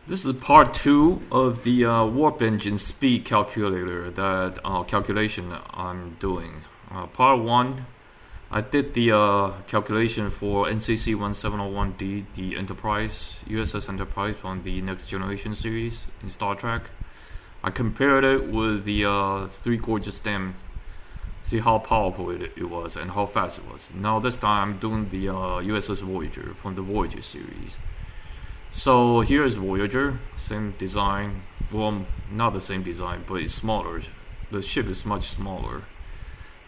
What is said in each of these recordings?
This is part two of the warp engine speed calculator that calculation I'm doing. Part one, I did the calculation for NCC 1701D, the Enterprise, USS Enterprise from the Next Generation series in Star Trek. I compared it with the Three Gorges Dam, see how powerful it was and how fast it was. Now this time I'm doing the USS Voyager from the Voyager series. So here is Voyager, same design. Well, not the same design, but it's smaller. The ship is much smaller.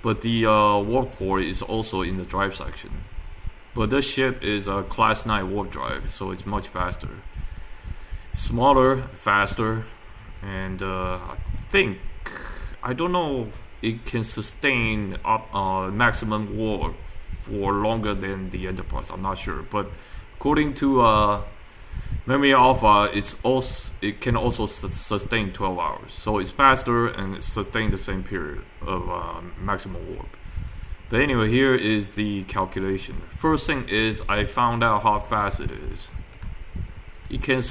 But the warp core is also in the drive section. But this ship is a Class 9 warp drive, so it's much faster. Smaller, faster, and I don't know, it can sustain maximum warp for longer than the Enterprise. I'm not sure, but according to Memory Alpha, it can also sustain 12 hours. So it's faster and it sustains the same period of maximum warp. But anyway, here is the calculation. First thing is I found out how fast it is. It can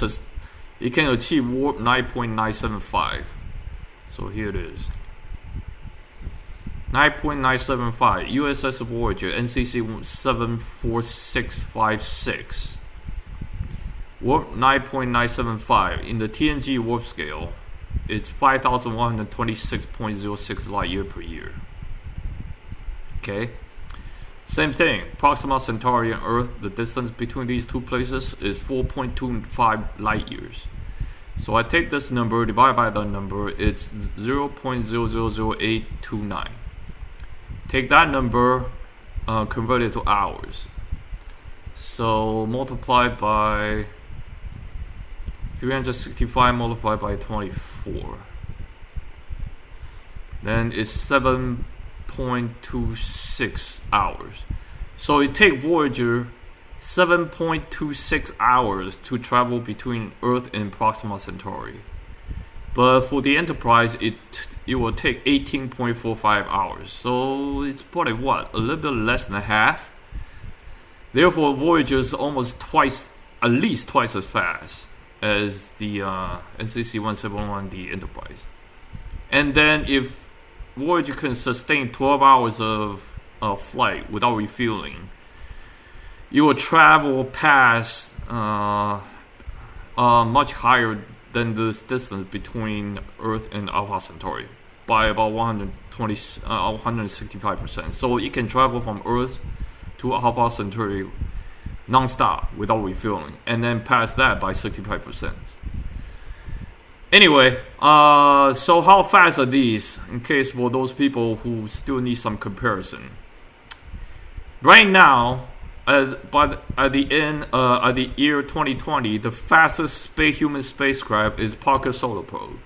achieve warp 9.975. So here it is. 9.975. USS Voyager, NCC 74656. Warp 9.975 in the TNG warp scale, it's 5,126.06 light year per year. Okay, same thing. Proxima Centauri and Earth, the distance between these two places is 4.25 light years. So I take this number, divide by the number, it's 0.000829. Take that number, convert it to hours. So multiply by 365 multiplied by 24. Then it's 7.26 hours. So it takes Voyager 7.26 hours to travel between Earth and Proxima Centauri. But for the Enterprise, it will take 18.45 hours. So it's probably a little bit less than half. Therefore, Voyager is at least twice as fast as the NCC 171D Enterprise. And then if Voyager can sustain 12 hours of flight without refueling, you will travel past much higher than this distance between Earth and Alpha Centauri by about 165%. So it can travel from Earth to Alpha Centauri non-stop without refueling, and then past that by 65%. Anyway, so how fast are these? In case for those people who still need some comparison. Right now, at the year 2020, the fastest human spacecraft is Parker Solar Probe.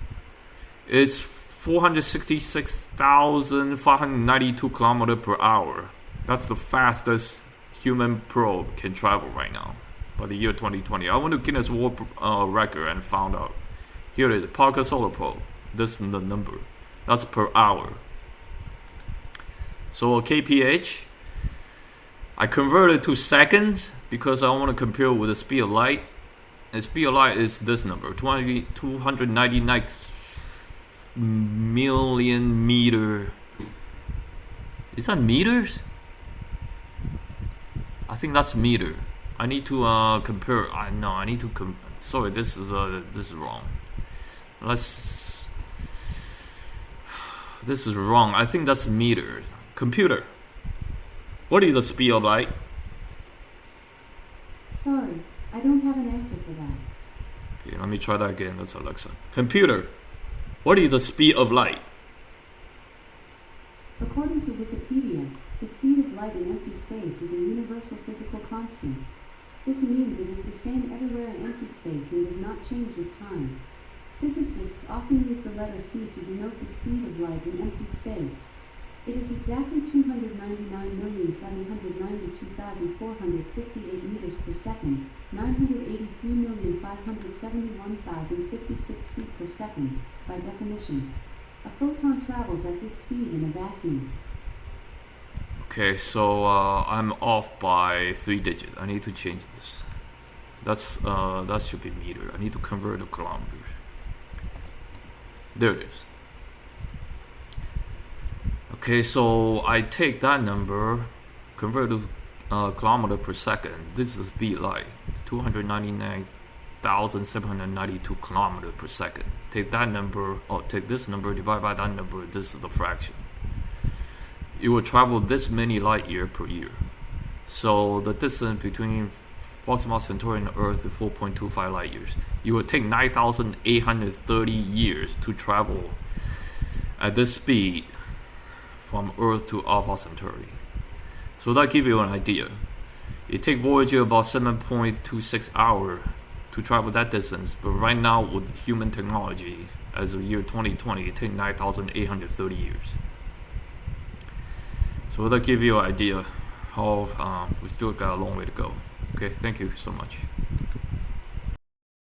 It's 466,592 kilometers per hour. That's the fastest human probe can travel right now by the year 2020. I went to Guinness World Record and found out. Here it is, Parker Solar Probe. This is the number. That's per hour. So kph, I converted to seconds because I want to compare with the speed of light. The speed of light is this number, 299 million meter. Is that meters? I think that's meter. I need to compare. I need to sorry, this is wrong. This is wrong. I think that's meter. Computer, what is the speed of light? Sorry, I don't have an answer for that. Okay, let me try that again. That's Alexa. Computer, what is the speed of light? According to Wikipedia, the speed of light in empty space is a universal physical constant. This means it is the same everywhere in empty space and does not change with time. Physicists often use the letter c to denote the speed of light in empty space. It is exactly 299,792,458 meters per second, 983,571,056 feet per second, by definition. A photon travels at this speed in a vacuum. Okay, so I'm off by 3 digits. I need to change this. That should be meter. I need to convert to kilometers. There it is. Okay, so I take that number, convert to kilometer per second. This is speed light, 299,792 kilometer per second. Take that number, or take this number, divide by that number. This is the fraction. It will travel this many light year per year. So the distance between Proxima Centauri and Earth is 4.25 light years. It will take 9,830 years to travel at this speed from Earth to Alpha Centauri. So that gives you an idea. It takes Voyager about 7.26 hours to travel that distance, but right now with human technology, as of year 2020, it takes 9,830 years. So that gives you an idea how we still got a long way to go. Okay, thank you so much.